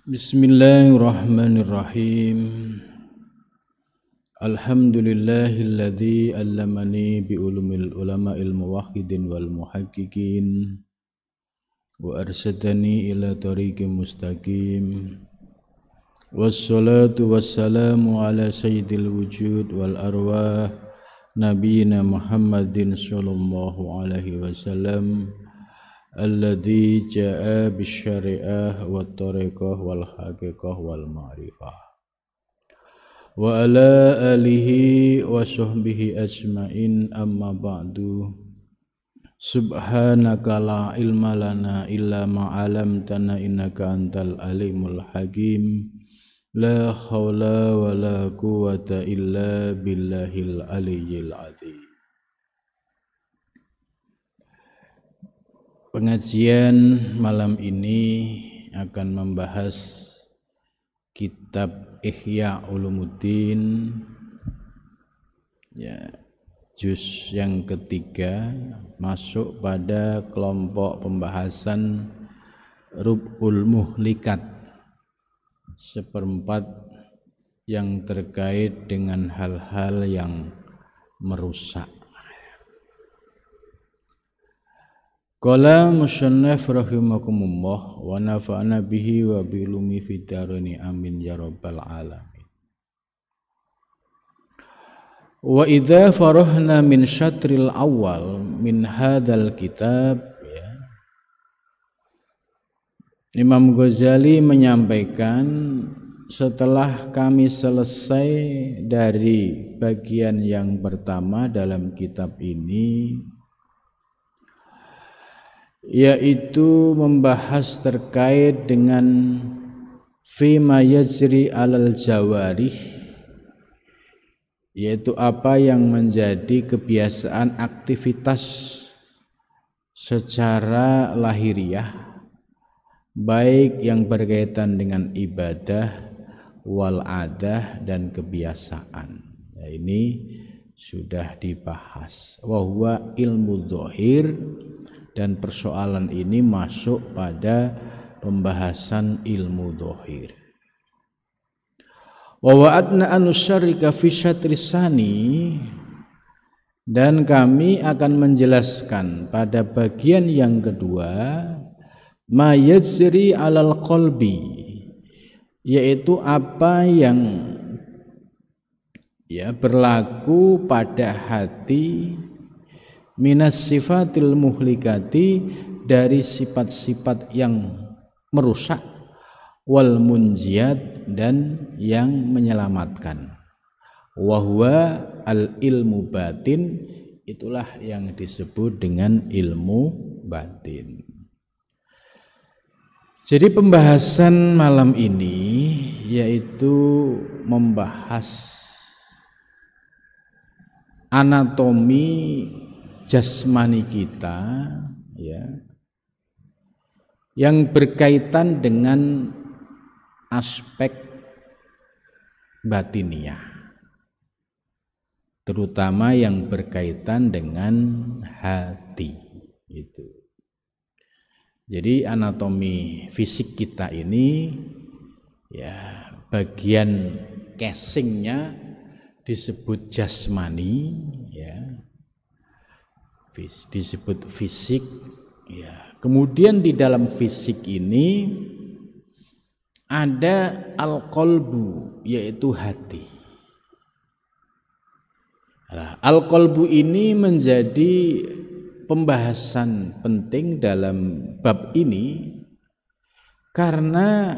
Bismillahirrahmanirrahim. Alhamdulillahilladzi allamani bi ulumil ulama'il muwahhidin wal muhaqqiqin wa arsadani ila tariqim mustaqim. Wassalatu wassalamu ala sayyidil wujud wal arwah nabiyina Muhammadin sallallahu alaihi wasallam alladzi jaa bisyari'ah wat tariqah wal haqiqah wal ma'rifah wa ala alihi wa sahbihi ajmain amma ba'du. Subhanaka la ilma lana illa ma 'allamtana innaka antal alimul hakim. La haula wa la quwwata illa billahil aliyyil azim. Pengajian malam ini akan membahas kitab Ihya Ulumuddin, ya, juz yang ketiga, masuk pada kelompok pembahasan Rub'ul Muhlikat, seperempat yang terkait dengan hal-hal yang merusak. Qala musannaf rahimakumullah wa nafa'na bihi wa bi ulumi fid daraini amin ya rabbal alamin. Wa idza farahna min syatril awal min hadzal kitab, ya, Imam Ghazali menyampaikan setelah kami selesai dari bagian yang pertama dalam kitab ini, yaitu membahas terkait dengan fima yajri alal jawarih, yaitu apa yang menjadi kebiasaan aktivitas secara lahiriah, baik yang berkaitan dengan ibadah wal adah dan kebiasaan. Nah, ini sudah dibahas. Wa huwa ilmu dzahir, dan persoalan ini masuk pada pembahasan ilmu dzahir. Wa wa'adna an nusyarrika fi syatrisani, dan kami akan menjelaskan pada bagian yang kedua ma yajri alal qalbi, yaitu apa yang, ya, berlaku pada hati, minas sifatil muhlikati, dari sifat-sifat yang merusak, wal munjiat, dan yang menyelamatkan. Wahwa al ilmu batin, itulah yang disebut dengan ilmu batin. Jadi pembahasan malam ini yaitu membahas anatomi jasmani kita, ya, yang berkaitan dengan aspek batiniah, terutama yang berkaitan dengan hati itu. Jadi anatomi fisik kita ini, ya, bagian casingnya disebut jasmani, ya, disebut fisik, ya. Kemudian di dalam fisik ini ada al-qalbu, yaitu hati. Nah, al-qalbu ini menjadi pembahasan penting dalam bab ini karena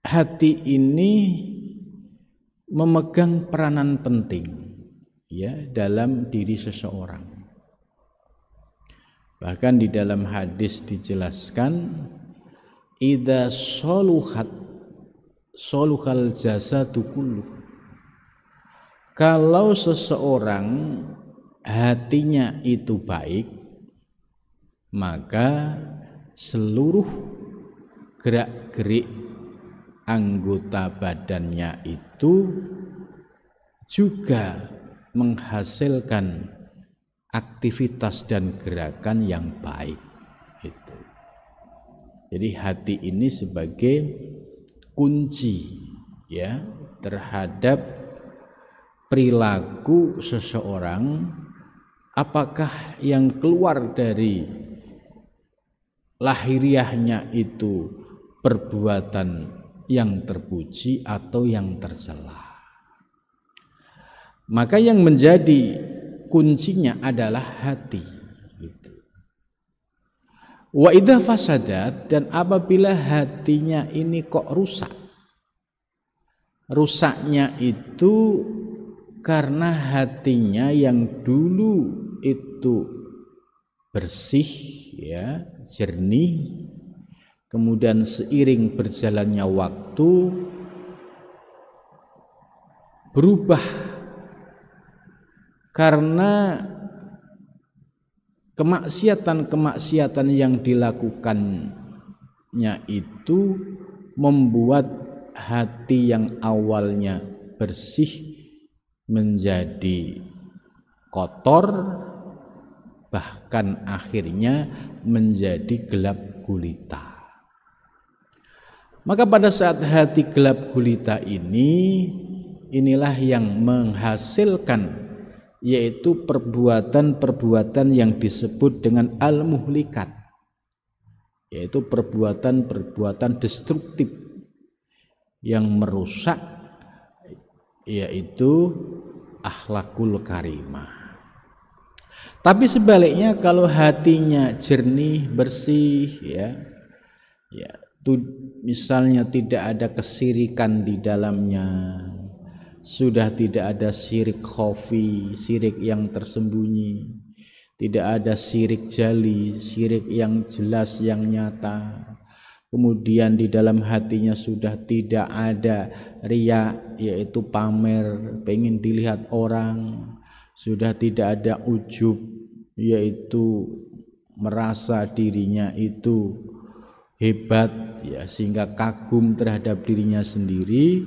hati ini memegang peranan penting, ya, dalam diri seseorang. Bahkan di dalam hadis dijelaskan, idza soluhal jasadu kullu, kalau seseorang hatinya itu baik, maka seluruh gerak-gerik anggota badannya itu juga menghasilkan aktivitas dan gerakan yang baik. Itu. Jadi hati ini sebagai kunci ya terhadap perilaku seseorang, apakah yang keluar dari lahiriahnya itu perbuatan yang terpuji atau yang tercela. Maka yang menjadi kuncinya adalah hati. Gitu. Wa idza fasadat, dan apabila hatinya ini kok rusak. Rusaknya itu karena hatinya yang dulu itu bersih ya, jernih, kemudian seiring berjalannya waktu berubah karena kemaksiatan-kemaksiatan yang dilakukannya itu membuat hati yang awalnya bersih menjadi kotor, bahkan akhirnya menjadi gelap gulita. Maka pada saat hati gelap gulita ini, inilah yang menghasilkan yaitu perbuatan-perbuatan yang disebut dengan al-muhlikat, yaitu perbuatan-perbuatan destruktif yang merusak, yaitu akhlakul karimah. Tapi sebaliknya kalau hatinya jernih, bersih ya misalnya tidak ada kesirikan di dalamnya, sudah tidak ada syirik khafi, syirik yang tersembunyi, tidak ada syirik jali, syirik yang jelas, yang nyata. Kemudian di dalam hatinya sudah tidak ada riya, yaitu pamer, pengen dilihat orang. Sudah tidak ada ujub, yaitu merasa dirinya itu hebat ya, sehingga kagum terhadap dirinya sendiri.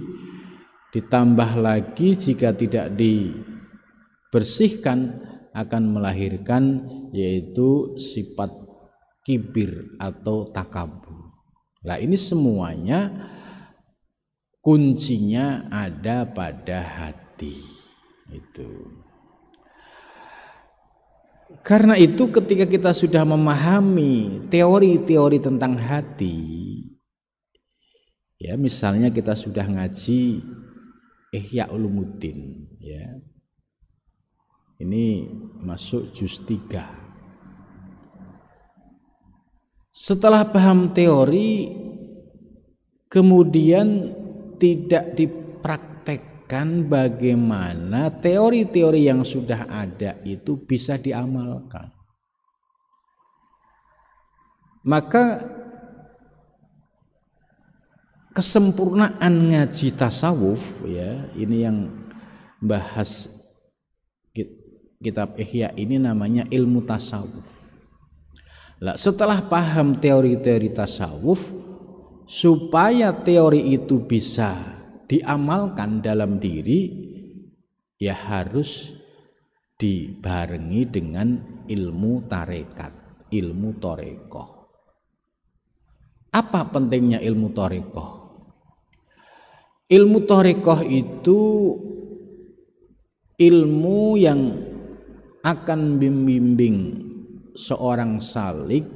Ditambah lagi jika tidak dibersihkan akan melahirkan yaitu sifat kibir atau takabur. Nah, ini semuanya kuncinya ada pada hati. Itu. Karena itu ketika kita sudah memahami teori-teori tentang hati, ya misalnya kita sudah ngaji Ihya Ulumuddin ya. Ini masuk juz 3. Setelah paham teori, kemudian tidak dipraktekkan bagaimana teori-teori yang sudah ada itu bisa diamalkan. Maka kesempurnaan ngaji tasawuf ya, ini yang bahas kitab Ihya ini namanya ilmu tasawuf. Lah, setelah paham teori-teori tasawuf, supaya teori itu bisa diamalkan dalam diri, ya harus dibarengi dengan ilmu tarekat, ilmu torekoh. Apa pentingnya ilmu torekoh? Ilmu torekoh itu ilmu yang akan membimbing seorang salik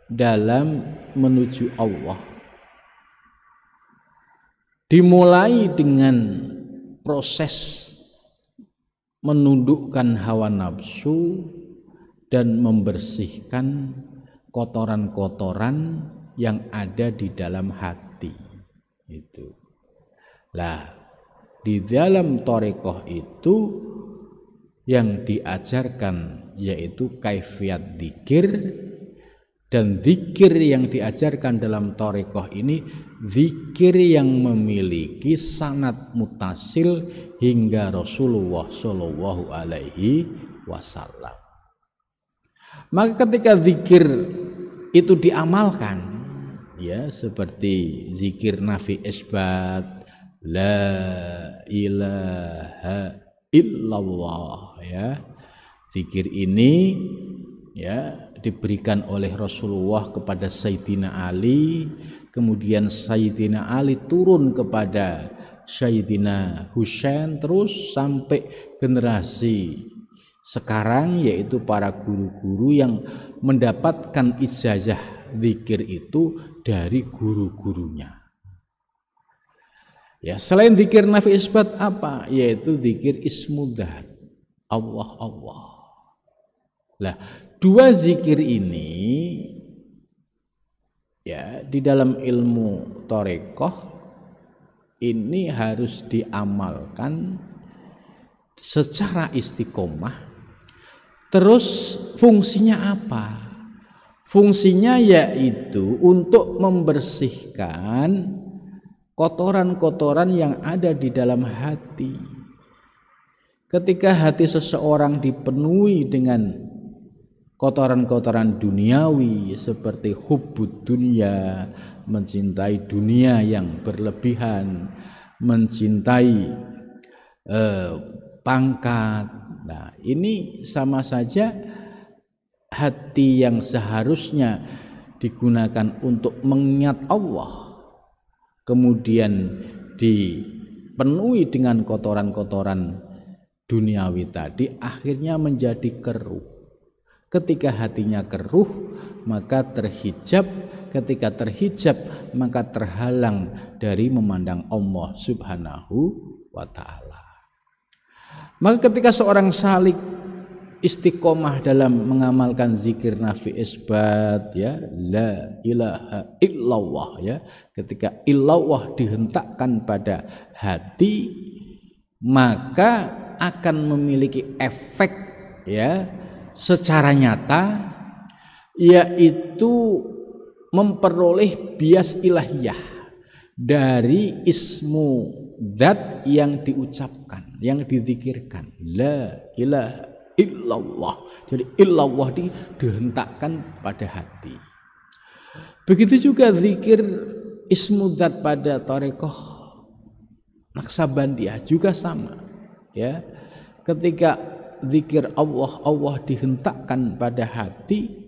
dalam menuju Allah. Dimulai dengan proses menundukkan hawa nafsu dan membersihkan kotoran-kotoran yang ada di dalam hati. Itu. Lah, di dalam torekoh itu yang diajarkan yaitu kaifiat dzikir, dan dzikir yang diajarkan dalam torekoh ini dzikir yang memiliki sanad mutasil hingga Rasulullah Shallallahu Alaihi Wasallam. Maka ketika dzikir itu diamalkan, ya seperti zikir nafi isbat, la ilaha illallah ya. Zikir ini ya diberikan oleh Rasulullah kepada Sayyidina Ali, kemudian Sayyidina Ali turun kepada Sayyidina Husain, terus sampai generasi sekarang, yaitu para guru-guru yang mendapatkan ijazah zikir itu dari guru-gurunya. Ya, selain zikir nafi isbat apa? Yaitu zikir ismudzat, Allah Allah. Lah, dua zikir ini ya di dalam ilmu thariqah ini harus diamalkan secara istiqomah. Terus fungsinya apa? Fungsinya yaitu untuk membersihkan kotoran-kotoran yang ada di dalam hati. Ketika hati seseorang dipenuhi dengan kotoran-kotoran duniawi seperti hubbud dunya, mencintai dunia yang berlebihan, mencintai pangkat. Nah, ini sama saja hati yang seharusnya digunakan untuk mengingat Allah, kemudian dipenuhi dengan kotoran-kotoran duniawi tadi, akhirnya menjadi keruh. Ketika hatinya keruh, maka terhijab. Ketika terhijab, maka terhalang dari memandang Allah Subhanahu wa ta'ala. Maka ketika seorang salik istiqomah dalam mengamalkan zikir nafi isbat, ya, la ilaha illallah, ya, ketika illallah dihentakkan pada hati, maka akan memiliki efek, ya, secara nyata, yaitu memperoleh bias ilahiyah dari ismu zat yang diucapkan, yang dizikirkan, la ilaha illallah. Jadi illallah dihentakkan pada hati. Begitu juga zikir ismu zat pada thariqah Naqsabandiyah juga sama, ya. Ketika zikir Allah Allah dihentakkan pada hati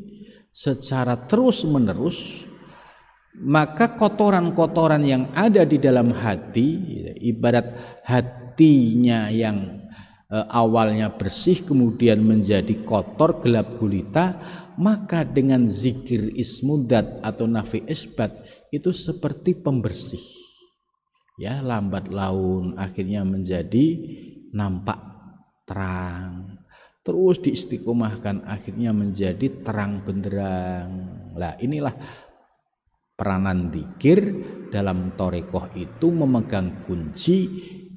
secara terus menerus, maka kotoran-kotoran yang ada di dalam hati, ibarat hatinya yang awalnya bersih kemudian menjadi kotor gelap gulita, maka dengan zikir ismudzat atau nafi isbat itu seperti pembersih, ya, lambat laun akhirnya menjadi nampak terang, terus diistiqomahkan akhirnya menjadi terang benderang. Lah, inilah peranan zikir dalam thariqah, itu memegang kunci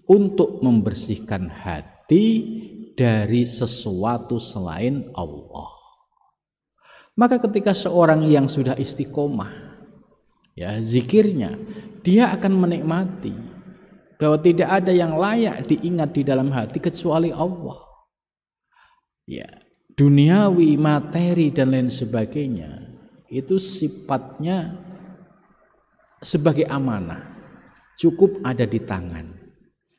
untuk membersihkan hati dari sesuatu selain Allah. Maka ketika seorang yang sudah istiqomah, ya, zikirnya, dia akan menikmati bahwa tidak ada yang layak diingat di dalam hati kecuali Allah. Ya, duniawi, materi dan lain sebagainya itu sifatnya sebagai amanah, cukup ada di tangan.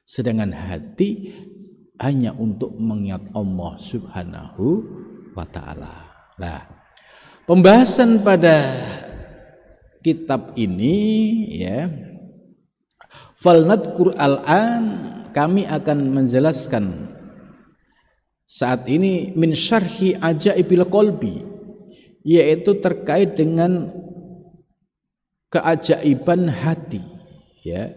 Sedangkan hati hanya untuk mengingat Allah Subhanahu wa ta'ala. Nah, pembahasan pada kitab ini, ya, falnadkur al-an, kami akan menjelaskan saat ini min syarhi ajaibil qalbi, yaitu terkait dengan keajaiban hati, ya,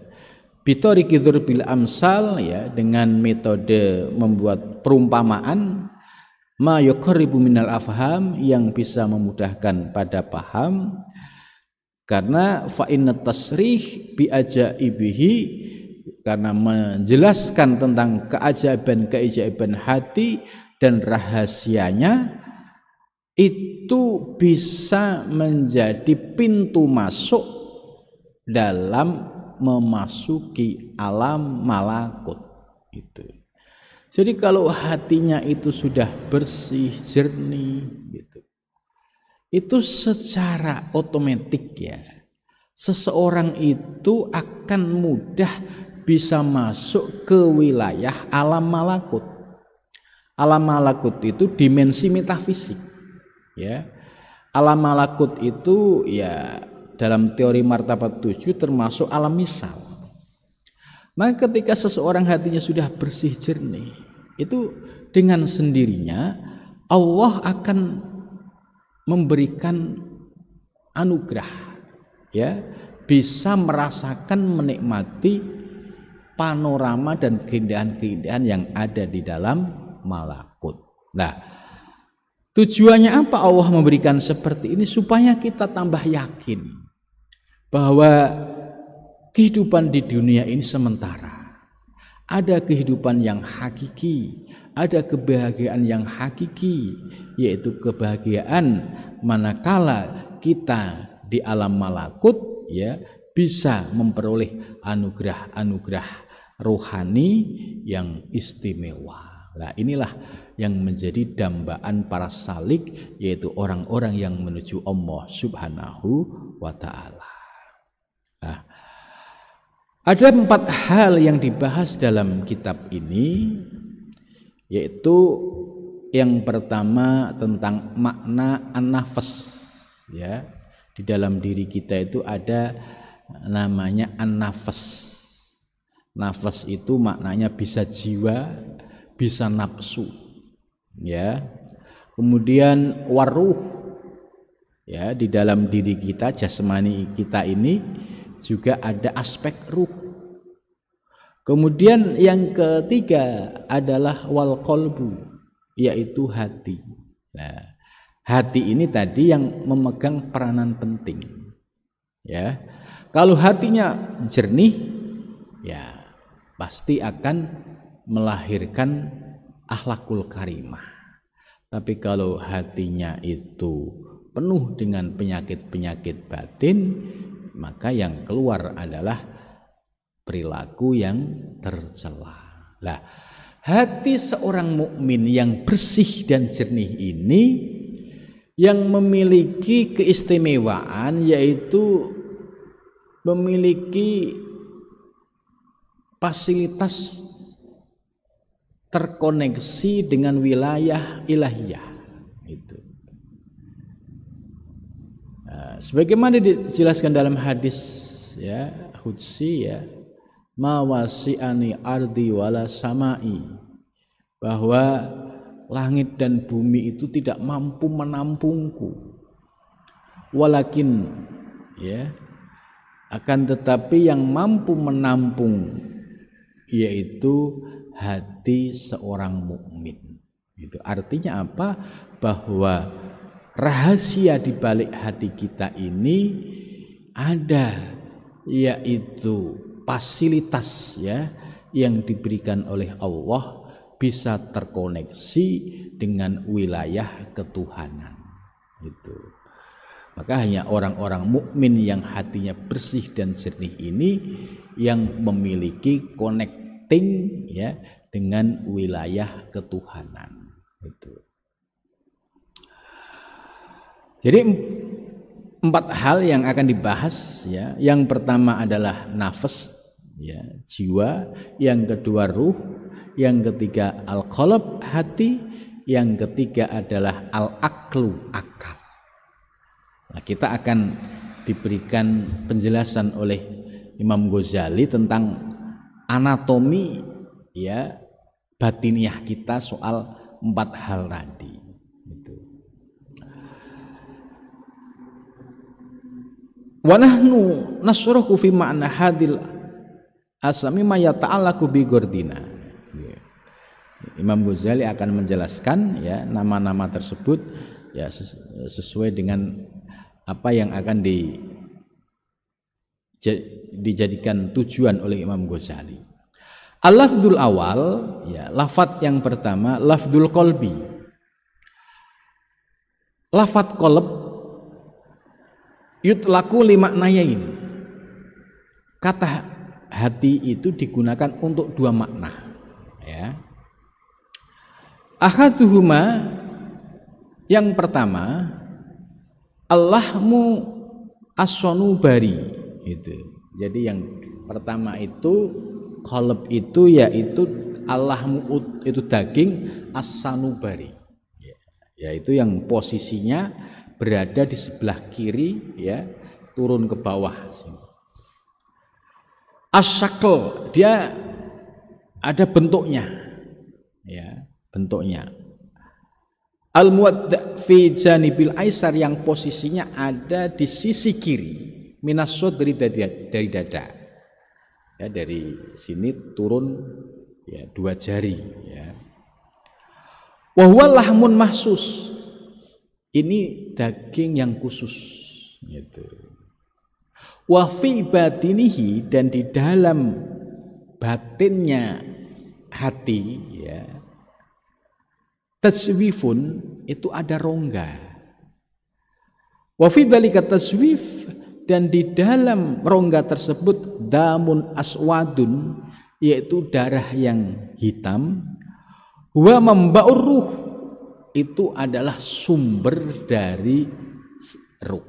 bitoriqi dzurbil amsal, ya, dengan metode membuat perumpamaan, ma yuqarribu minal afham, yang bisa memudahkan pada paham, karena fa inna tasrih bi ajaibihi, karena menjelaskan tentang keajaiban hati dan rahasianya itu bisa menjadi pintu masuk dalam memasuki alam malakut itu. Jadi kalau hatinya itu sudah bersih, jernih gitu, itu secara otomatis, ya, seseorang itu akan mudah bisa masuk ke wilayah alam malakut. Alam malakut itu dimensi metafisik, ya. Alam malakut itu ya dalam teori martabat 7 termasuk alam misal. Maka ketika seseorang hatinya sudah bersih jernih, itu dengan sendirinya Allah akan memberikan anugerah, ya, bisa merasakan menikmati panorama dan keindahan-keindahan yang ada di dalam malakut. Nah, tujuannya apa Allah memberikan seperti ini? Supaya kita tambah yakin bahwa kehidupan di dunia ini sementara. Ada kehidupan yang hakiki, ada kebahagiaan yang hakiki, yaitu kebahagiaan manakala kita di alam malakut, ya, bisa memperoleh anugerah-anugerah rohani yang istimewa. Nah, inilah yang menjadi dambaan para salik, yaitu orang-orang yang menuju Allah Subhanahu wa ta'ala. Nah, ada 4 hal yang dibahas dalam kitab ini, yaitu yang pertama tentang makna an-nafas, ya. Di dalam diri kita itu ada namanya an-nafas. Nafas itu maknanya bisa jiwa, bisa nafsu, ya. Kemudian waruh, ya, di dalam diri kita, jasmani kita ini juga ada aspek ruh. Kemudian yang ketiga adalah wal qalbu, yaitu hati. Nah, hati ini tadi yang memegang peranan penting, ya. Kalau hatinya jernih, ya pasti akan melahirkan akhlakul karimah. Tapi kalau hatinya itu penuh dengan penyakit-penyakit batin, maka yang keluar adalah perilaku yang tercela. Lah, hati seorang mukmin yang bersih dan jernih ini yang memiliki keistimewaan, yaitu memiliki fasilitas terkoneksi dengan wilayah ilahiyah itu. Nah, sebagaimana dijelaskan dalam hadis, ya, qudsi, ya, ma wasi'ani ardi wala samai, bahwa langit dan bumi itu tidak mampu menampungku, walakin, ya, akan tetapi yang mampu menampung yaitu hati seorang mukmin. Itu artinya apa? Bahwa rahasia di balik hati kita ini ada, yaitu fasilitas, ya, yang diberikan oleh Allah bisa terkoneksi dengan wilayah ketuhanan. Itu. Maka hanya orang-orang mukmin yang hatinya bersih dan jernih ini yang memiliki connecting, ya, dengan wilayah ketuhanan. Itu. Jadi 4 hal yang akan dibahas, ya. Yang pertama adalah nafas, ya, jiwa. Yang kedua ruh. Yang ketiga al-qalb, hati. Yang ketiga adalah al-aqlu, akal. Nah, kita akan diberikan penjelasan oleh Imam Ghazali tentang anatomi, ya, batiniah kita soal 4 hal tadi. Gitu. Wa nahnu nasruhu fi ma'na hadil asami ma yata'allaqu bi gordina. Imam Ghazali akan menjelaskan, ya, nama-nama tersebut, ya, sesuai dengan apa yang akan dijadikan tujuan oleh Imam Ghazali. Al-lafdzul awal, ya, lafadz yang pertama lafdzul qalbi. Lafadz qalb yutlaku limaknayain. Kata hati itu digunakan untuk 2 makna, ya. Ahaduhuma, yang pertama Allahmu as-sanubari, itu. Jadi yang pertama itu qalb itu yaitu Allahmu itu daging as-sanubari, yaitu yang posisinya berada di sebelah kiri, ya, turun ke bawah. Asyakl, dia ada bentuknya, ya, bentuknya. Al-muwadda' fi janibil aisar, yang posisinya ada di sisi kiri, minas sodri, dari dada, ya, dari sini turun, ya, 2 jari, ya. Wa huwa lahmun mahsus, ini daging yang khusus, gitu. Wa fi batinihi, dan di dalam batinnya hati, ya, taswifun, itu ada rongga. Wa fi dzalika taswif, dan di dalam rongga tersebut damun aswadun, yaitu darah yang hitam. Wa mambaur ruh, itu adalah sumber dari ruh,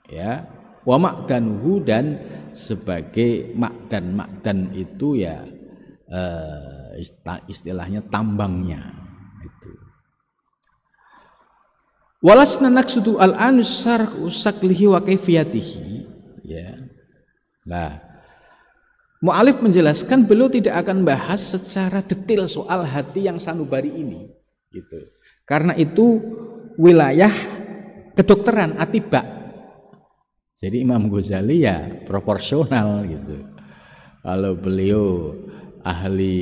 ya. Wa ma'danuhu, dan sebagai makdan itu, ya, istilahnya tambangnya itu. Walasna naqsudu al-an saklihi wa kaifiyatihi, ya. Nah, mu'alif menjelaskan beliau tidak akan bahas secara detail soal hati yang sanubari ini, gitu. Karena itu wilayah kedokteran, atibak. Jadi Imam Ghazali, ya, proporsional, gitu. Kalau beliau ahli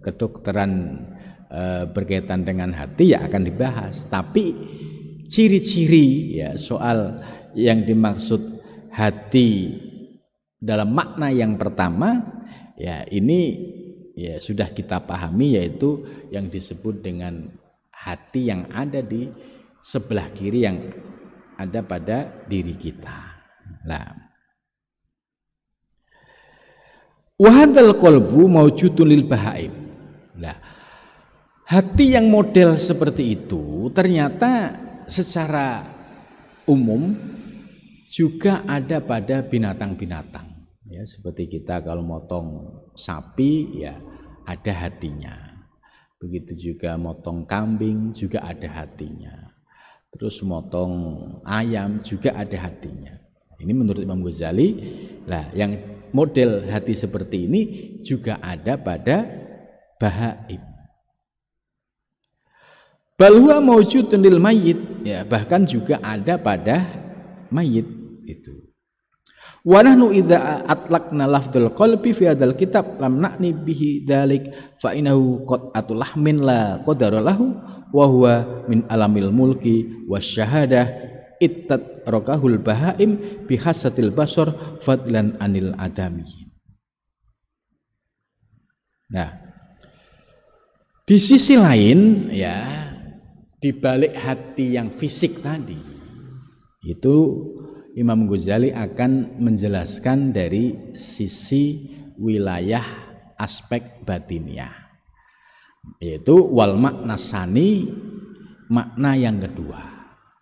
kedokteran berkaitan dengan hati, ya akan dibahas. Tapi ciri-ciri, ya, soal yang dimaksud hati dalam makna yang pertama, ya, ini, ya, sudah kita pahami, yaitu yang disebut dengan hati yang ada di sebelah kiri, yang ada pada diri kita. Nah, wa hadzal qalbu maujudun lil bahaim. Nah, hati yang model seperti itu ternyata secara umum juga ada pada binatang-binatang, ya, seperti kita kalau motong sapi, ya, ada hatinya. Begitu juga motong kambing juga ada hatinya. Terus motong ayam juga ada hatinya. Ini menurut Imam Ghazali. Lah, yang model hati seperti ini juga ada pada bahaim. Bal huwa maujudun lil mayyit, ya, bahkan juga ada pada mayit itu. Wa nahnu idza atlaqna lafdzul qalbi fi hadzal kitab lam na'ni bihi dzalik fa innahu qat'atul lahmin la qadara lahu wa huwa min alamil mulki wasyahadah ittatrokahul bahaim bihasatil basar fadlan anil adami. Nah, di sisi lain, ya, di balik hati yang fisik tadi, itu Imam Ghazali akan menjelaskan dari sisi wilayah aspek batiniah, yaitu wal makna sani, makna yang kedua.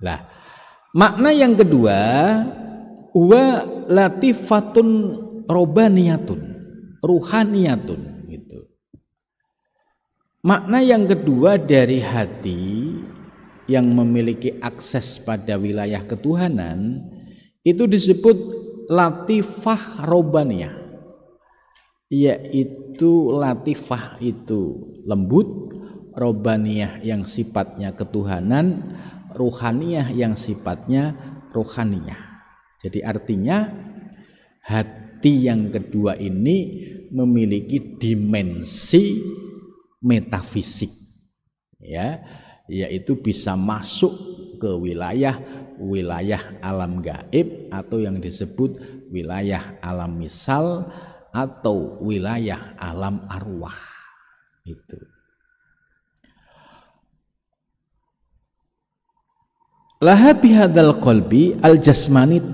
Lah, makna yang kedua wa latifatun robaniyatun, ruhaniyatun, gitu. Makna yang kedua dari hati yang memiliki akses pada wilayah ketuhanan itu disebut latifah robaniyah, yaitu latifah itu lembut, robaniyah yang sifatnya ketuhanan, ruhaniyah yang sifatnya rohaniyah. Jadi artinya hati yang kedua ini memiliki dimensi metafisik, ya, yaitu bisa masuk ke wilayah alam gaib atau yang disebut wilayah alam misal atau wilayah alam arwah itu. Laha bihadzal qalbi al jasmani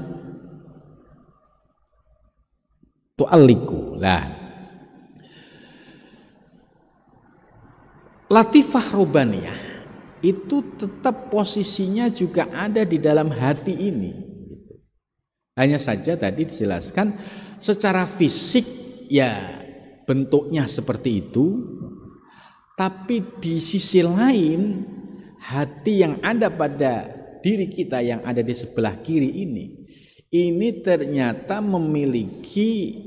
tu'alliku. Lah, latifah robaniyah itu tetap posisinya juga ada di dalam hati ini. Hanya saja tadi dijelaskan secara fisik, ya, bentuknya seperti itu, tapi di sisi lain hati yang ada pada diri kita yang ada di sebelah kiri ini ternyata memiliki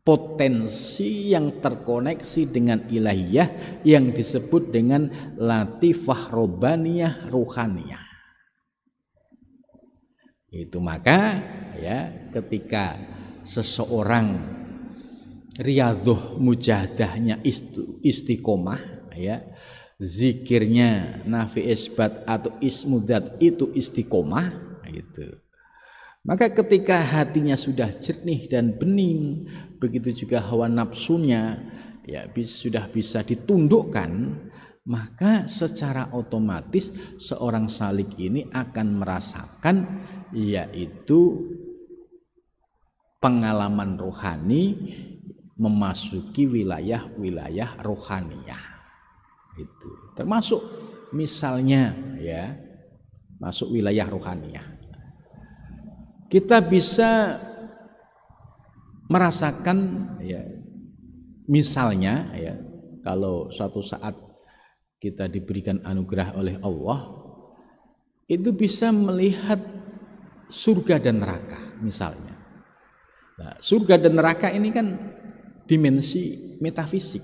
potensi yang terkoneksi dengan ilahiyah yang disebut dengan latifah robbaniyah ruhaniyah. Itu maka ya ketika seseorang riyadhah mujahadahnya istiqomah ya, zikirnya nafi isbat atau ismudat itu istiqomah gitu. Maka ketika hatinya sudah jernih dan bening, begitu juga hawa nafsunya ya sudah bisa ditundukkan, maka secara otomatis seorang salik ini akan merasakan yaitu pengalaman rohani memasuki wilayah-wilayah rohaniyah. Itu termasuk misalnya ya masuk wilayah rohaniyah. Kita bisa merasakan ya misalnya ya kalau suatu saat kita diberikan anugerah oleh Allah itu bisa melihat surga dan neraka misalnya. Nah, surga dan neraka ini kan dimensi metafisik.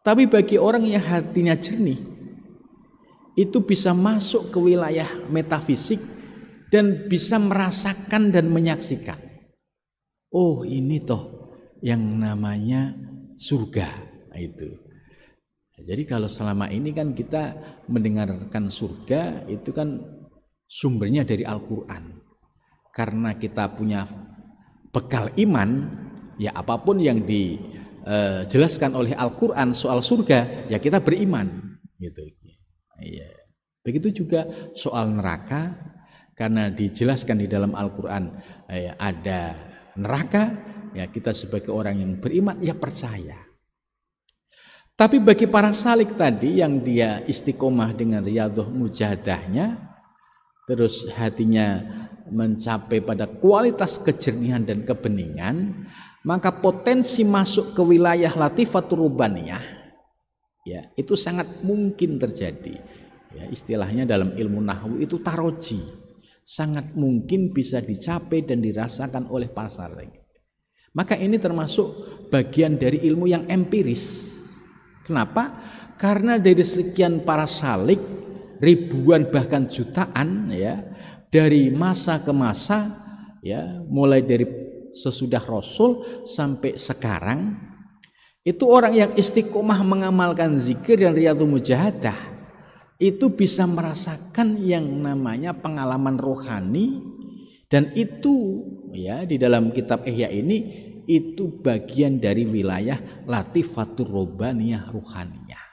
Tapi bagi orang yang hatinya jernih itu bisa masuk ke wilayah metafisik dan bisa merasakan dan menyaksikan. Oh, ini toh yang namanya surga itu. Jadi kalau selama ini kan kita mendengarkan surga itu kan sumbernya dari Al-Qur'an. Karena kita punya bekal iman, ya apapun yang dijelaskan oleh Al-Qur'an soal surga, ya kita beriman gitu. Iya. Begitu juga soal neraka. Karena dijelaskan di dalam Al-Quran ya, ada neraka, ya kita sebagai orang yang beriman ya percaya. Tapi bagi para salik tadi yang dia istiqomah dengan riyadhah mujahadahnya, terus hatinya mencapai pada kualitas kejernihan dan kebeningan, maka potensi masuk ke wilayah latifatur rubbaniyah ya itu sangat mungkin terjadi. Ya, istilahnya dalam ilmu nahwu itu taroji. Sangat mungkin bisa dicapai dan dirasakan oleh para salik. Maka ini termasuk bagian dari ilmu yang empiris. Kenapa? Karena dari sekian para salik, ribuan bahkan jutaan ya, dari masa ke masa ya, mulai dari sesudah Rasul sampai sekarang, itu orang yang istiqomah mengamalkan zikir dan riyadhah mujahadah itu bisa merasakan yang namanya pengalaman rohani, dan itu ya di dalam kitab Ihya ini itu bagian dari wilayah latifatur robbaniyah ruhaniyah.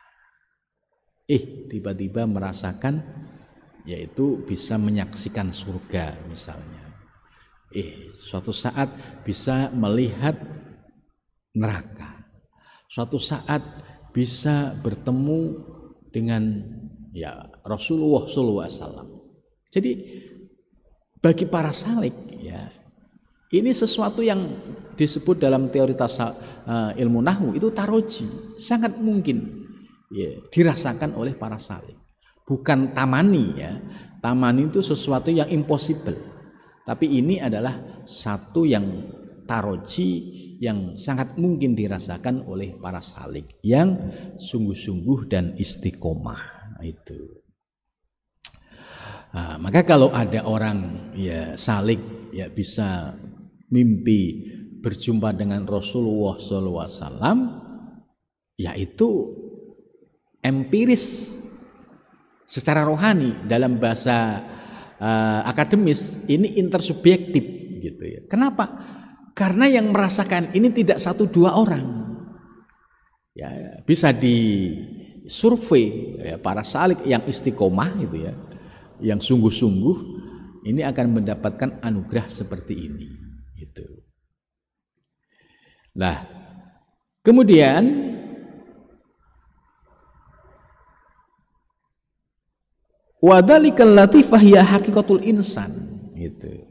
Tiba-tiba merasakan yaitu bisa menyaksikan surga misalnya. Suatu saat bisa melihat neraka. Suatu saat bisa bertemu dengan ya Rasulullah SAW. Jadi bagi para salik ya ini sesuatu yang disebut dalam teori ilmu nahwu itu taroji, sangat mungkin ya dirasakan oleh para salik. Bukan tamani ya. Tamani itu sesuatu yang impossible. Tapi ini adalah satu yang taroji yang sangat mungkin dirasakan oleh para salik yang sungguh-sungguh dan istiqomah. Itu. Nah, maka kalau ada orang ya salik ya bisa mimpi berjumpa dengan Rasulullah SAW, yaitu empiris secara rohani. Dalam bahasa akademis ini intersubjektif gitu ya. Kenapa? Karena yang merasakan ini tidak satu dua orang. Ya, bisa disurvei ya, para salik yang istiqomah gitu ya, yang sungguh-sungguh ini akan mendapatkan anugerah seperti ini gitu. Nah, kemudian wadzalikal latifah ya hakikatul insan gitu.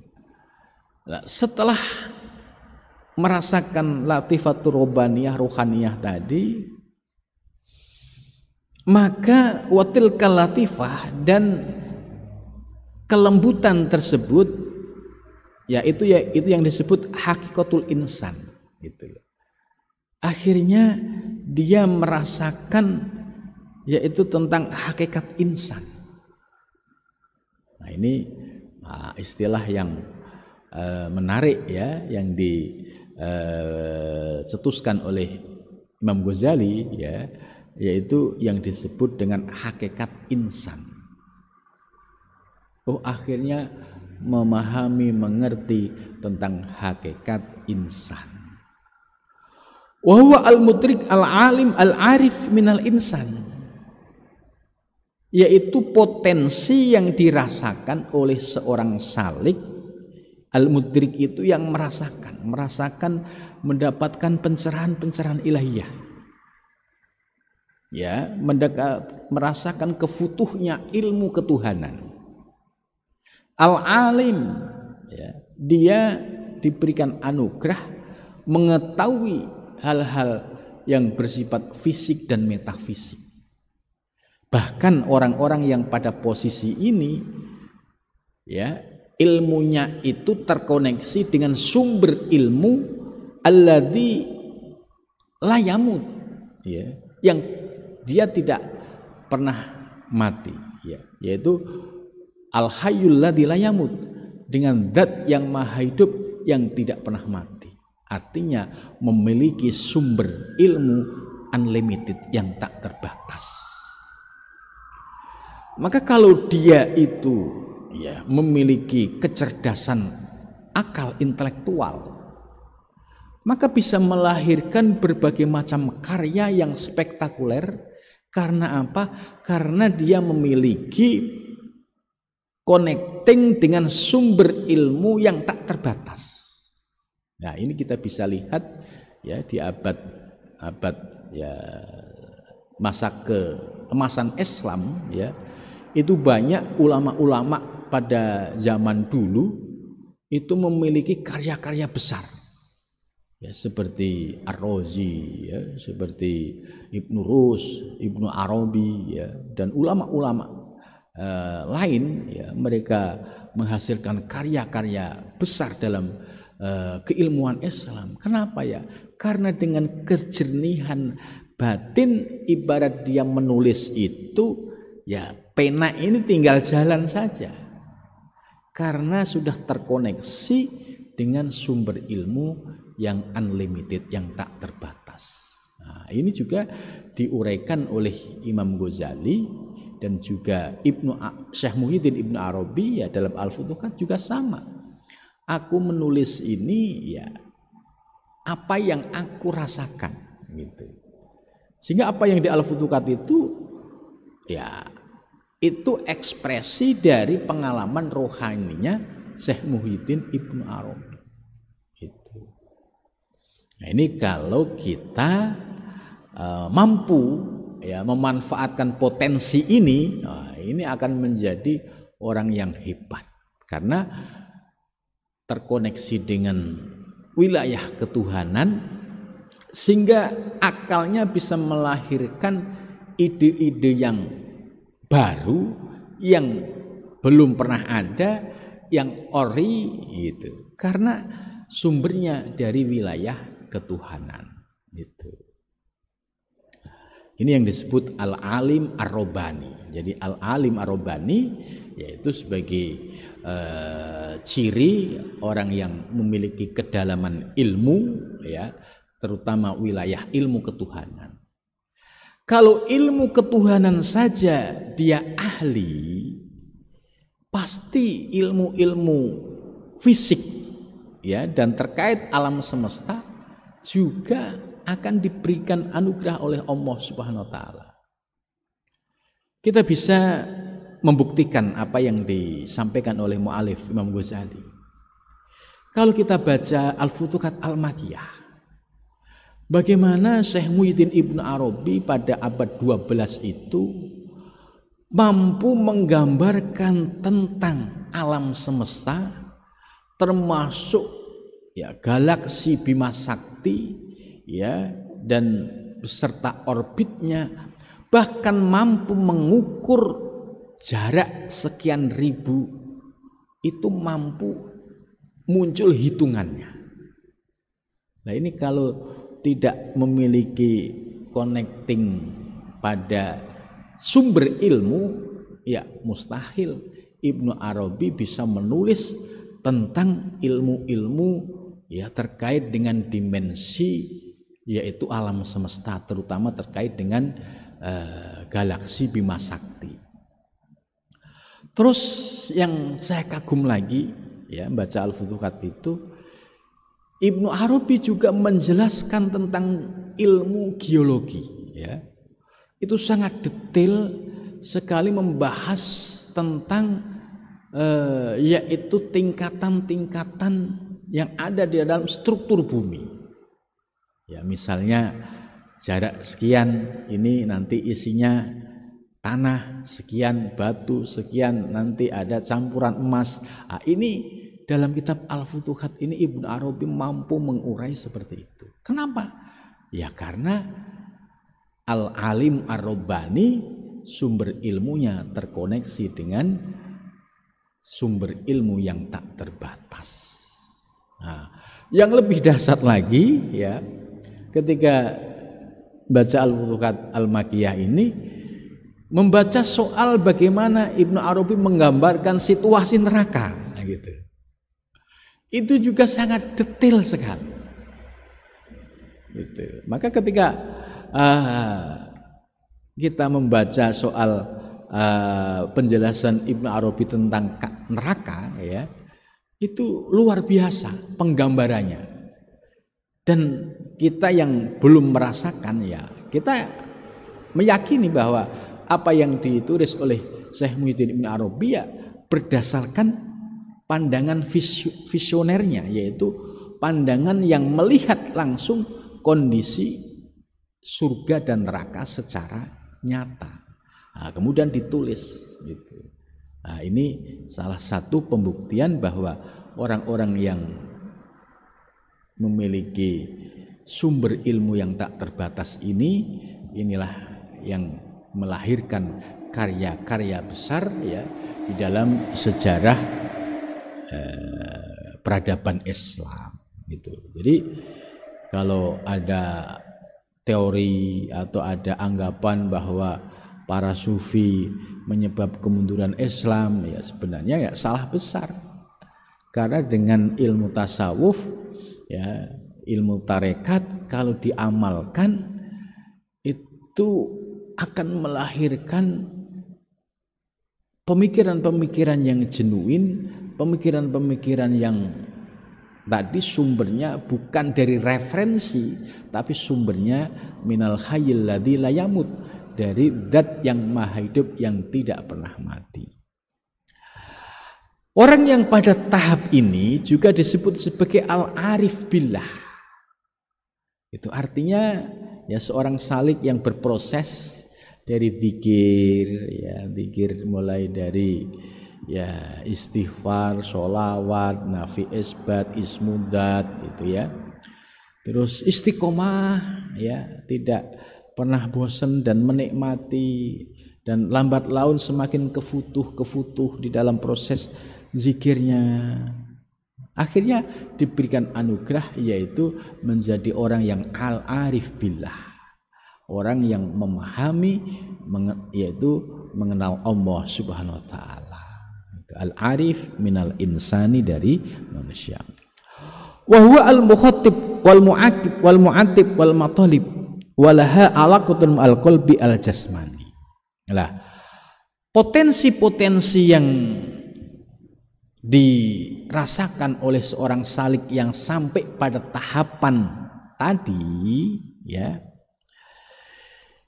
Nah, setelah merasakan latifatur robbaniyah ruhaniyah tadi, Maka watil kalatifah, dan kelembutan tersebut yaitu yang disebut hakikatul insan gitu. Akhirnya dia merasakan yaitu tentang hakikat insan. Nah, ini istilah yang menarik ya, yang dicetuskan oleh Imam Ghazali ya, yaitu yang disebut dengan hakikat insan. Oh, akhirnya memahami, mengerti tentang hakikat insan. Wa huwa al-mudrik al-alim al-arif minal insan, yaitu potensi yang dirasakan oleh seorang salik. Al-mudrik itu yang merasakan mendapatkan pencerahan ilahiyah. Ya, merasakan kefutuhnya ilmu ketuhanan. Al-alim ya, dia diberikan anugerah mengetahui hal-hal yang bersifat fisik dan metafisik. Bahkan orang-orang yang pada posisi ini ya, ilmunya itu terkoneksi dengan sumber ilmu alladzi la yamut ya, yang dia tidak pernah mati ya, yaitu al-hayyul ladzi la yamut, dengan zat yang maha hidup yang tidak pernah mati. Artinya memiliki sumber ilmu unlimited yang tak terbatas. Maka kalau dia itu ya memiliki kecerdasan akal intelektual, maka bisa melahirkan berbagai macam karya yang spektakuler. Karena apa? Karena dia memiliki connecting dengan sumber ilmu yang tak terbatas. Nah, ini kita bisa lihat ya di abad ya masa keemasan Islam ya, itu banyak ulama-ulama pada zaman dulu itu memiliki karya-karya besar ya, seperti Ar-Razi ya, seperti Ibnu Rus, Ibnu Arabi ya, dan ulama-ulama lain ya, mereka menghasilkan karya-karya besar dalam keilmuan Islam. Kenapa ya? Karena dengan kejernihan batin, ibarat dia menulis itu ya, pena ini tinggal jalan saja karena sudah terkoneksi dengan sumber ilmu yang unlimited, yang tak terbatas. Nah, ini juga diuraikan oleh Imam Ghazali dan juga Syekh Muhyiddin Ibnu Arabi ya, dalam Al-Futuhat juga sama. Aku menulis ini ya apa yang aku rasakan gitu. Sehingga apa yang di Al-Futuhat itu ya itu ekspresi dari pengalaman rohaninya Syekh Muhyiddin Ibnu Arabi. Gitu. Nah, ini kalau kita mampu ya memanfaatkan potensi ini, nah, ini akan menjadi orang yang hebat karena terkoneksi dengan wilayah ketuhanan, sehingga akalnya bisa melahirkan ide-ide yang baru yang belum pernah ada, yang ori gitu, karena sumbernya dari wilayah ketuhanan gitu. Ini yang disebut al-alim ar-rabbani. Jadi al-alim ar-rabbani yaitu sebagai ciri orang yang memiliki kedalaman ilmu ya, terutama wilayah ilmu ketuhanan. Kalau ilmu ketuhanan saja dia ahli, pasti ilmu-ilmu fisik ya dan terkait alam semesta juga akan diberikan anugerah oleh Allah Subhanahu wa taala. Kita bisa membuktikan apa yang disampaikan oleh mu'alif Imam Ghazali. Kalau kita baca Al-Futuhat Al-Makkiyah, bagaimana Syekh Muhyiddin Ibnu Arabi pada abad 12 itu mampu menggambarkan tentang alam semesta, termasuk ya galaksi Bima Sakti ya, dan beserta orbitnya, bahkan mampu mengukur jarak sekian ribu, itu mampu muncul hitungannya. Nah ini kalau tidak memiliki connecting pada sumber ilmu, ya mustahil Ibnu Arabi bisa menulis tentang ilmu-ilmu ya terkait dengan dimensi yaitu alam semesta, terutama terkait dengan galaksi Bima Sakti. Terus yang saya kagum lagi ya baca Al-Futuhat itu, Ibnu Arabi juga menjelaskan tentang ilmu geologi ya. Itu sangat detail sekali membahas tentang yaitu tingkatan-tingkatan yang ada di dalam struktur bumi. Ya, misalnya jarak sekian ini nanti isinya tanah, sekian batu, sekian nanti ada campuran emas. Nah, ini dalam kitab Al-Futuhat ini Ibnu Arabi mampu mengurai seperti itu. Kenapa? Ya karena Al-Alim Ar-Rabbani sumber ilmunya terkoneksi dengan sumber ilmu yang tak terbatas. Nah, yang lebih dahsyat lagi ya, ketika baca Al-Futuhat Al-Makkiyah ini membaca soal bagaimana Ibnu Arabi menggambarkan situasi neraka, nah gitu. Itu juga sangat detail sekali. Gitu. Maka ketika kita membaca soal penjelasan Ibnu Arabi tentang neraka ya, itu luar biasa penggambarannya. Dan kita yang belum merasakan ya, kita meyakini bahwa apa yang ditulis oleh Syekh Muhyiddin Ibnu Arabi ya berdasarkan pandangan visionernya, yaitu pandangan yang melihat langsung kondisi surga dan neraka secara nyata. Nah, kemudian ditulis gitu. Nah, ini salah satu pembuktian bahwa orang-orang yang memiliki sumber ilmu yang tak terbatas inilah yang melahirkan karya-karya besar ya di dalam sejarah peradaban Islam gitu. Jadi kalau ada teori atau ada anggapan bahwa para sufi menyebab kemunduran Islam, ya sebenarnya ya salah besar. Karena dengan ilmu tasawuf ya, ilmu tarekat kalau diamalkan itu akan melahirkan pemikiran-pemikiran yang genuine, pemikiran-pemikiran yang tadi sumbernya bukan dari referensi, tapi sumbernya minal hayyil ladzi la yamut, dari zat yang maha hidup yang tidak pernah mati. Orang yang pada tahap ini juga disebut sebagai al-arif billah. Itu artinya ya seorang salik yang berproses dari zikir ya, zikir mulai dari ya istighfar, sholawat, nafi isbat, ismudat gitu ya. Terus istiqomah ya, tidak pernah bosan dan menikmati, dan lambat laun semakin kefutuh di dalam proses zikirnya. Akhirnya diberikan anugerah yaitu menjadi orang yang al-arif billah. Orang yang memahami yaitu mengenal Allah Subhanahu wa taala. Al-arif minal insani, dari manusia. Wa huwa al-mukhattib wal mu'aqib wal mu'atib wal matalib walaha alaqatun al qalbi al jasmani. Lah, potensi-potensi yang dirasakan oleh seorang salik yang sampai pada tahapan tadi ya,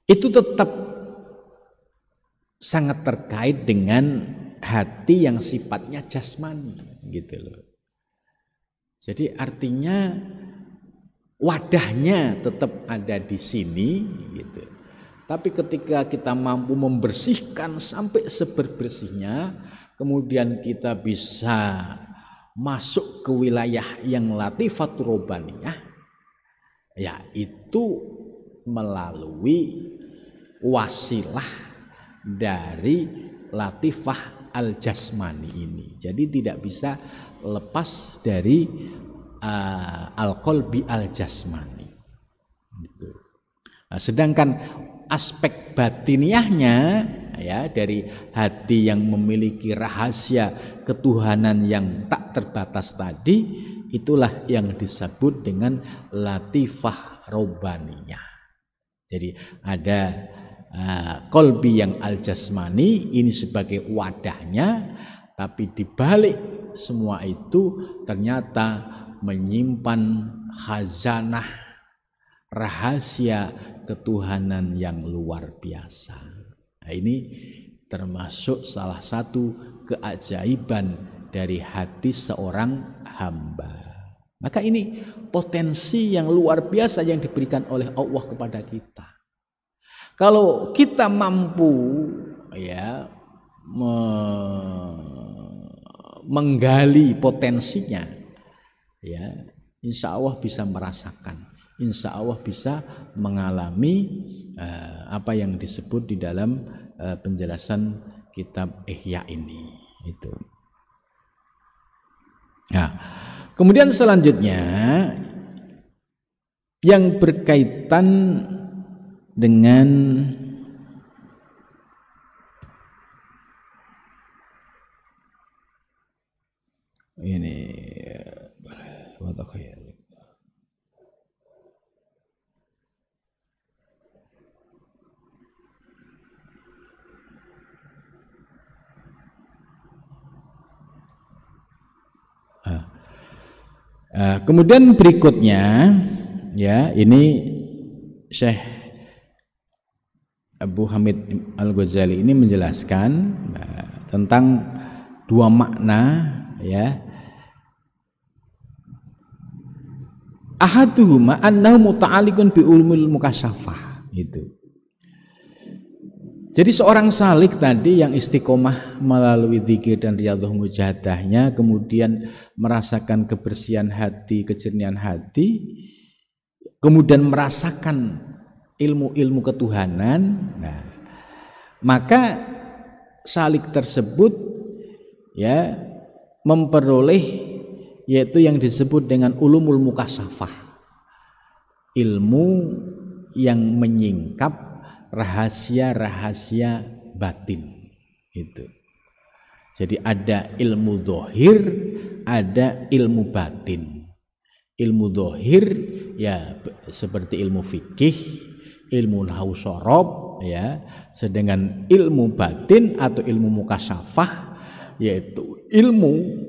itu tetap sangat terkait dengan hati yang sifatnya jasmani gitu loh. Jadi artinya wadahnya tetap ada di sini gitu. Tapi ketika kita mampu membersihkan sampai seberbersihnya, kemudian kita bisa masuk ke wilayah yang latifatur robbaniyah, ya itu melalui wasilah dari latifah al-jasmani ini. Jadi tidak bisa lepas dari al-qalbi al-jasmani. Gitu. Nah, sedangkan aspek batiniahnya ya dari hati yang memiliki rahasia ketuhanan yang tak terbatas tadi, itulah yang disebut dengan latifah robbaniyah. Jadi ada qalbi yang al-jasmani ini sebagai wadahnya, tapi di balik semua itu ternyata menyimpan khazanah rahasia ketuhanan yang luar biasa. Nah, ini termasuk salah satu keajaiban dari hati seorang hamba. Maka ini potensi yang luar biasa yang diberikan oleh Allah kepada kita. Kalau kita mampu ya menggali potensinya, ya insya Allah bisa merasakan, insya Allah bisa mengalami apa yang disebut di dalam penjelasan kitab Ihya ini. Itu. Nah, kemudian selanjutnya yang berkaitan dengan ini kemudian berikutnya ya ini Syekh Abu Hamid Al-Ghazali ini menjelaskan tentang dua makna ya. Ahaduhuma annahu muta'alliqun bi ulumil mukasyafah itu. Jadi seorang salik tadi yang istiqomah melalui dzikir dan riyadhah mujahadahnya, kemudian merasakan kebersihan hati, kejernihan hati, kemudian merasakan ilmu-ilmu ketuhanan, nah, maka salik tersebut ya memperoleh yaitu yang disebut dengan ulumul mukasyafah, ilmu yang menyingkap rahasia-rahasia batin itu. Jadi ada ilmu zahir, ada ilmu batin. Ilmu zahir ya seperti ilmu fikih, ilmu nahwu shorob ya, sedangkan ilmu batin atau ilmu mukasyafah yaitu ilmu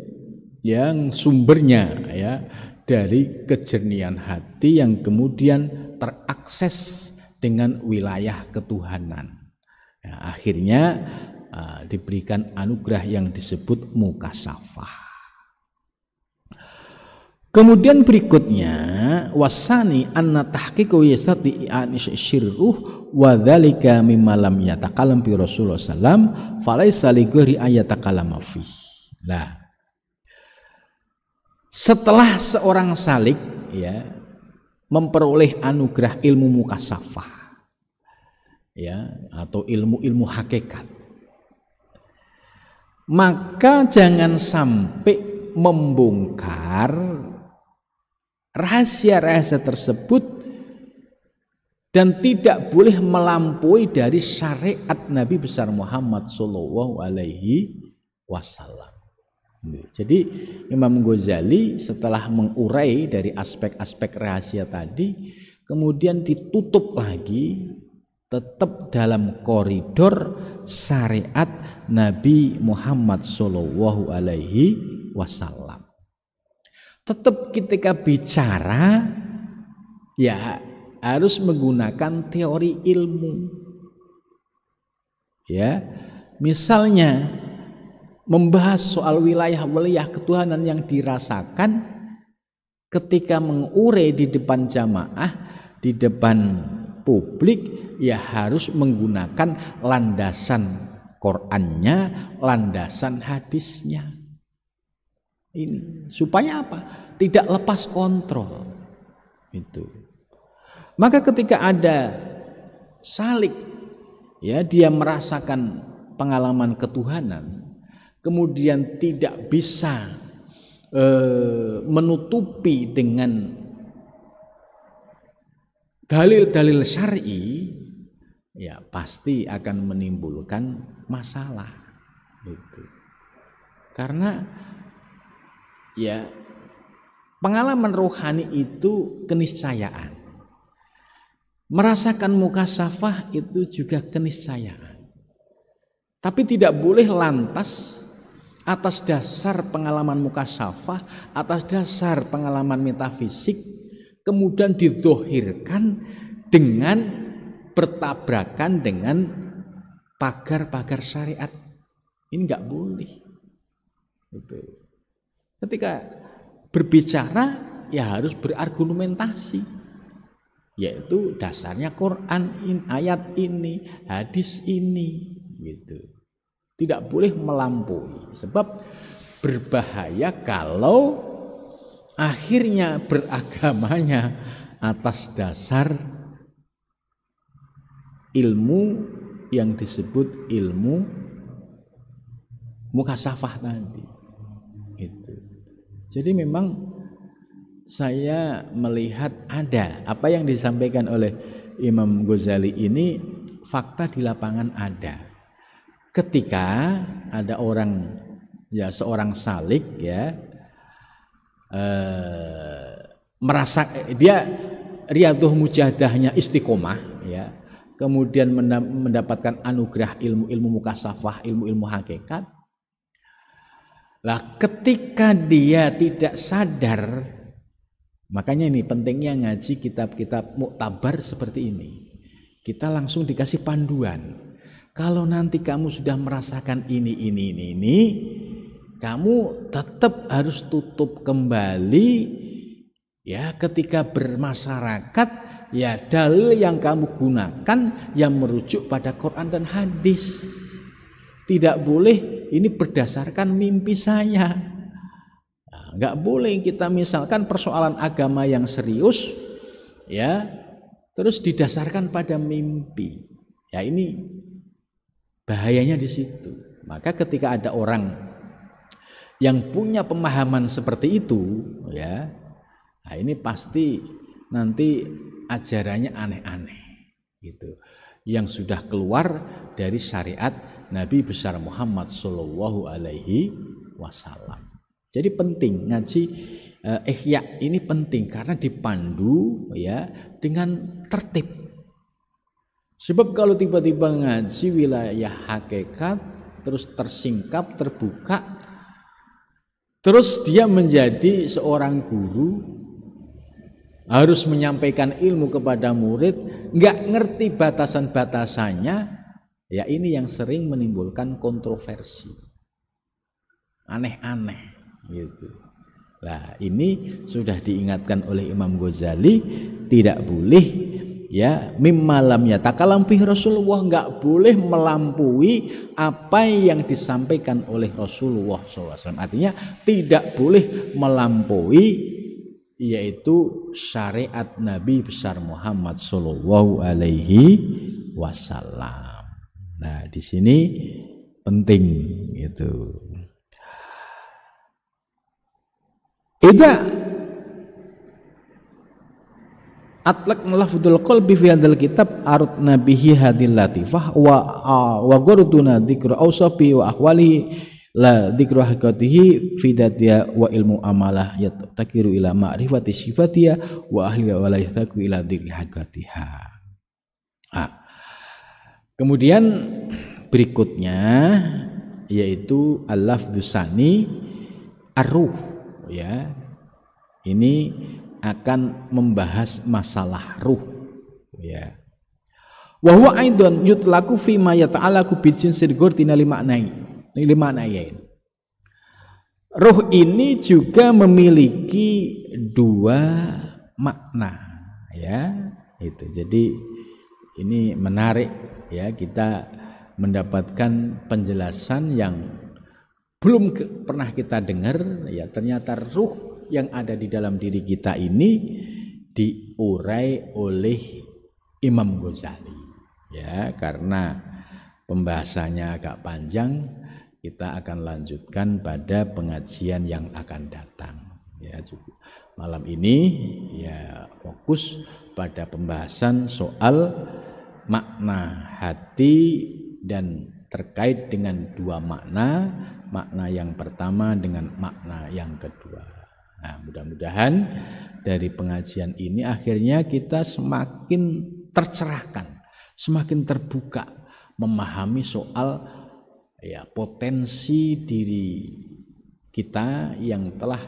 yang sumbernya ya dari kejernihan hati yang kemudian terakses dengan wilayah ketuhanan. Ya, akhirnya diberikan anugerah yang disebut mukasyafah. Kemudian berikutnya wasani anna tahqiqu yastati syirruh wa dzalika mimma lam yatakalam bi Rasulullah sallam falaisa li ghairi ayatakalama fi. Nah, setelah seorang salik ya memperoleh anugerah ilmu mukasyafah ya atau ilmu-ilmu hakikat, maka jangan sampai membongkar rahasia-rahasia tersebut dan tidak boleh melampaui dari syariat Nabi besar Muhammad sallallahu alaihi wasallam. Jadi Imam Ghazali setelah mengurai dari aspek-aspek rahasia tadi, kemudian ditutup lagi tetap dalam koridor syariat Nabi Muhammad sallallahu alaihi wasallam. Tetap ketika bicara ya harus menggunakan teori ilmu. Ya, misalnya membahas soal wilayah-wilayah ketuhanan yang dirasakan ketika mengurai di depan jamaah, di depan publik, ya harus menggunakan landasan Qur'annya, landasan hadisnya. Ini supaya apa? Tidak lepas kontrol. Itu. Maka ketika ada salik ya dia merasakan pengalaman ketuhanan, kemudian tidak bisa menutupi dengan dalil-dalil syar'i, ya pasti akan menimbulkan masalah gitu. Karena ya pengalaman rohani itu keniscayaan, merasakan mukasyafah itu juga keniscayaan. Tapi tidak boleh lantas atas dasar pengalaman mukasyafah, atas dasar pengalaman metafisik, kemudian didohirkan dengan bertabrakan dengan pagar-pagar syariat. Ini nggak boleh. Gitu. Ketika berbicara ya harus berargumentasi, yaitu dasarnya Quran, ayat ini, hadis ini, gitu. Tidak boleh melampaui, sebab berbahaya kalau akhirnya beragamanya atas dasar ilmu yang disebut ilmu mukasyafah tadi. Gitu. Jadi memang saya melihat ada apa yang disampaikan oleh Imam Ghazali ini, fakta di lapangan ada. Ketika ada orang, ya seorang salik ya, merasa dia riyadhah mujahadahnya istiqomah ya, kemudian mendapatkan anugerah ilmu mukasyafah, ilmu hakikat. Lah ketika dia tidak sadar, makanya ini pentingnya ngaji kitab-kitab muktabar seperti ini. Kita langsung dikasih panduan. Kalau nanti kamu sudah merasakan ini, kamu tetap harus tutup kembali ya ketika bermasyarakat, ya dalil yang kamu gunakan yang merujuk pada Quran dan hadis. Tidak boleh ini berdasarkan mimpi saya. Nah, nggak boleh kita misalkan persoalan agama yang serius ya terus didasarkan pada mimpi. Ya ini bahayanya di situ. Maka ketika ada orang yang punya pemahaman seperti itu ya, nah ini pasti nanti ajarannya aneh-aneh gitu, yang sudah keluar dari syariat Nabi besar Muhammad Shallallahu Alaihi Wasallam. Jadi penting ngaji Ihya ini penting karena dipandu ya dengan tertib. Sebab kalau tiba-tiba ngaji wilayah hakikat terus tersingkap, terbuka, terus dia menjadi seorang guru harus menyampaikan ilmu kepada murid, nggak ngerti batasan-batasannya, ya ini yang sering menimbulkan kontroversi, aneh-aneh gitu. Nah ini sudah diingatkan oleh Imam Ghazali, tidak boleh ya mimmalam yatakalam fi Rasulullah, nggak boleh melampaui apa yang disampaikan oleh Rasulullah SAW. Artinya tidak boleh melampaui yaitu syariat Nabi besar Muhammad Shallallahu Alaihi Wasallam. Nah di sini penting gitu. Ida atlaq lafdzul qalbi fi hadzal kitab arut nabihi hadil latifah wa gurduna dzikru awsafi wa ahwalihi la dzikru hakatihi fi datia wa ilmu amalah yatakiru ila ma'rifati sifatiha wa ahli wa la yataku ila dzikri hakatiha. Kemudian berikutnya yaitu al-lafdzus tsani ar-ruh ya. Ini akan membahas masalah ruh ya. Wa huwa aidan yutlaqu fi ma yata'allaqu bi jinsil ghurtina limaknain. Ruh ini juga memiliki dua makna ya. Itu. Jadi ini menarik ya, kita mendapatkan penjelasan yang belum pernah kita dengar ya. Ternyata ruh yang ada di dalam diri kita ini diurai oleh Imam Ghazali ya, karena pembahasannya agak panjang, kita akan lanjutkan pada pengajian yang akan datang. Ya, cukup. Malam ini ya fokus pada pembahasan soal makna hati dan terkait dengan dua makna yang pertama dengan makna yang kedua. Nah, mudah-mudahan dari pengajian ini akhirnya kita semakin tercerahkan, semakin terbuka memahami soal ya potensi diri kita yang telah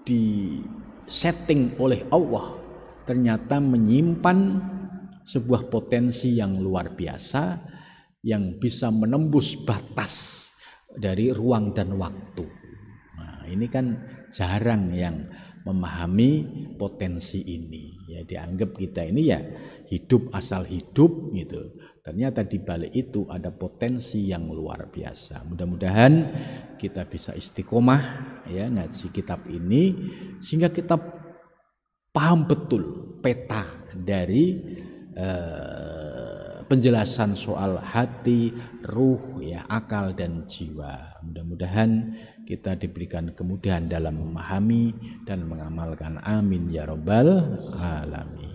disetting oleh Allah, ternyata menyimpan sebuah potensi yang luar biasa yang bisa menembus batas dari ruang dan waktu. Nah, ini kan jarang yang memahami potensi ini. Ya, dianggap kita ini ya hidup asal hidup gitu. Ternyata di balik itu ada potensi yang luar biasa. Mudah-mudahan kita bisa istiqomah ya ngaji kitab ini sehingga kita paham betul peta dari penjelasan soal hati, ruh, ya akal dan jiwa. Mudah-mudahan kita diberikan kemudahan dalam memahami dan mengamalkan. Amin ya rabbal alamin.